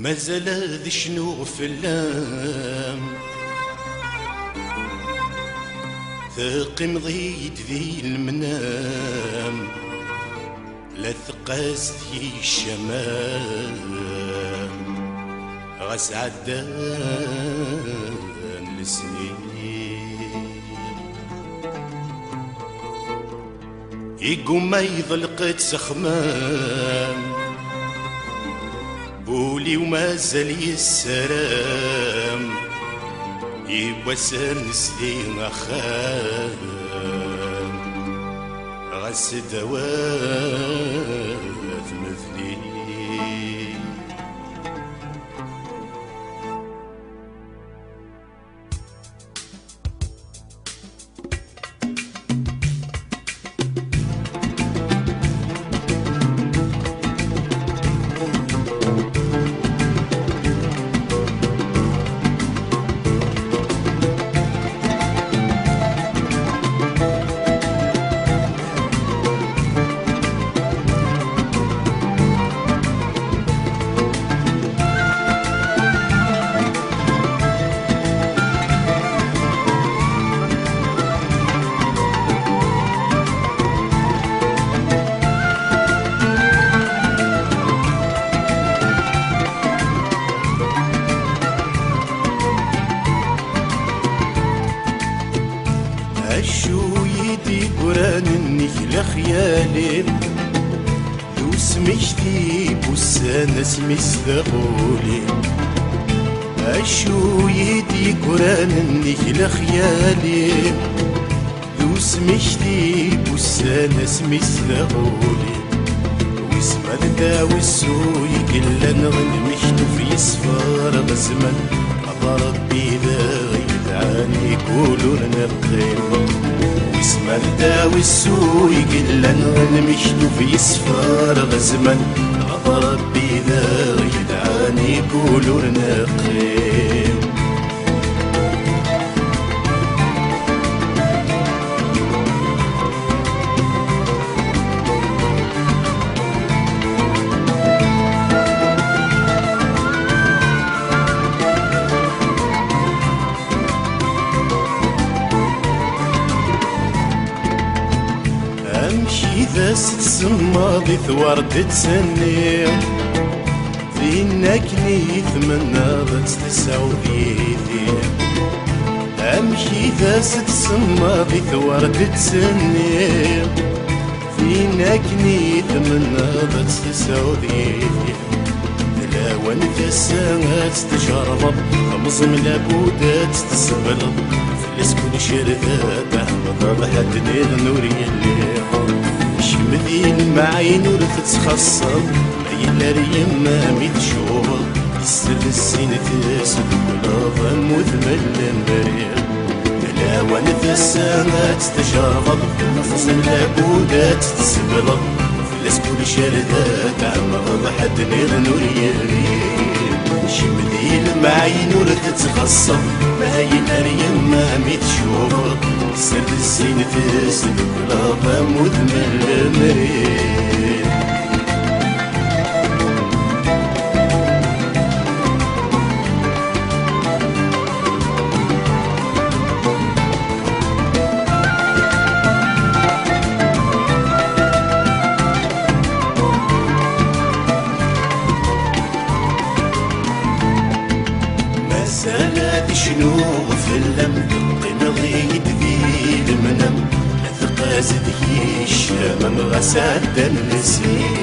مازال ذي شنو في اللام ثقي مضيت ذي المنام لا ثقاس ذي الشمال غاس عدان السنين يقوم ما يضلقت سخمان بولي ومازال يسرام يبوسر نسلي أخام غاس دوات مثلي عشو يدي قران النخلة خيالي لو سمشتي بوسان اسمي استغولي عشو يدي قران النخلة خيالي لو سمشتي بوسان اسمي استغولي واسم الدا والسوي كلا نغنمشتو في صفار غزمن ربي ذا يدعاني يقولوا لنا بخير واسم الدا والسوي كلا نغنمشتو في صفار غزمن ربي ذا يدعاني يقولوا لنا بخير امشي ذا ست صماضي ثورد تسني فينا كنيث من ناضت تسعوديتي امشي ذا ست صماضي ثورد تسني فينا كنيث من ناضت تسعوديتي لا وانت الساعات تجرب خمزم لابودات تسبلط فلس كل شردات احمد ضحت ليل نور يلي شمدين معي نور تتخصب ليلة يما ميت شغل يسر السين تسد بلاظة مثمل المرير لا وانت الساعات تجرب خمزم لابودات تسبلط فلس كل شردات احمد ضحت ليل نور يلي شمدين معي نور تتخصب ما هي نار يما ميت شوفر سر السين تسد بلاظة مثمل المرير سنة شنو في اللم قمضيت ذي المنم لثقاز ذي الشمم غساد النسيم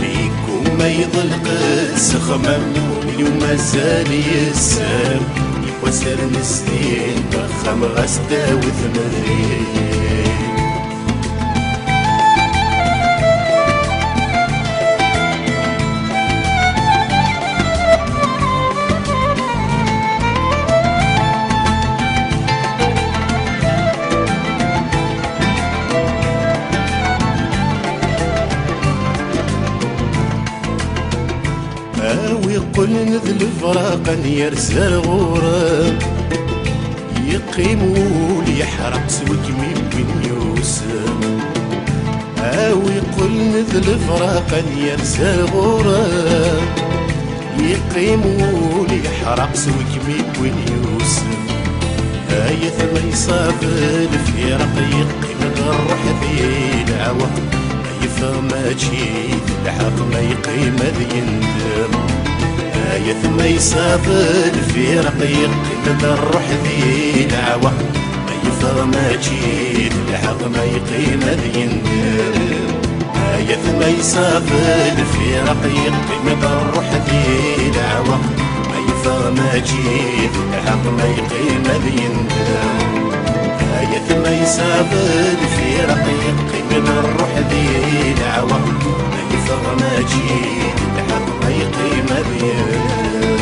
ليكم ما يضل قدس خمم اليوم مازال يسام يوسر نسنين بخم غسدا وثمرين ويقول نذل فراقا يرسل غرام يقيموا لي يحرق سوكمي بن يوسف أو يقول نذل فراقا يرسل غرام يقيم ويحرق سويك وين يوسف آية ما يصابل في رقيق من الروح ذي العوى ما تشيد الحق ما يقيم ذي يندم آية ما يصابل في رقيق من الروح ذي العوى ما تشيد الحق ما يقيم ذي يندم آية ما يصابل في رقيق من الروح ذي العوى ما تشيد الحق ما يقيم ذي يندم آية ما يصابل في رقيق من الروح ذي العوى ما تشيد الحق ما يقيم ذي يندم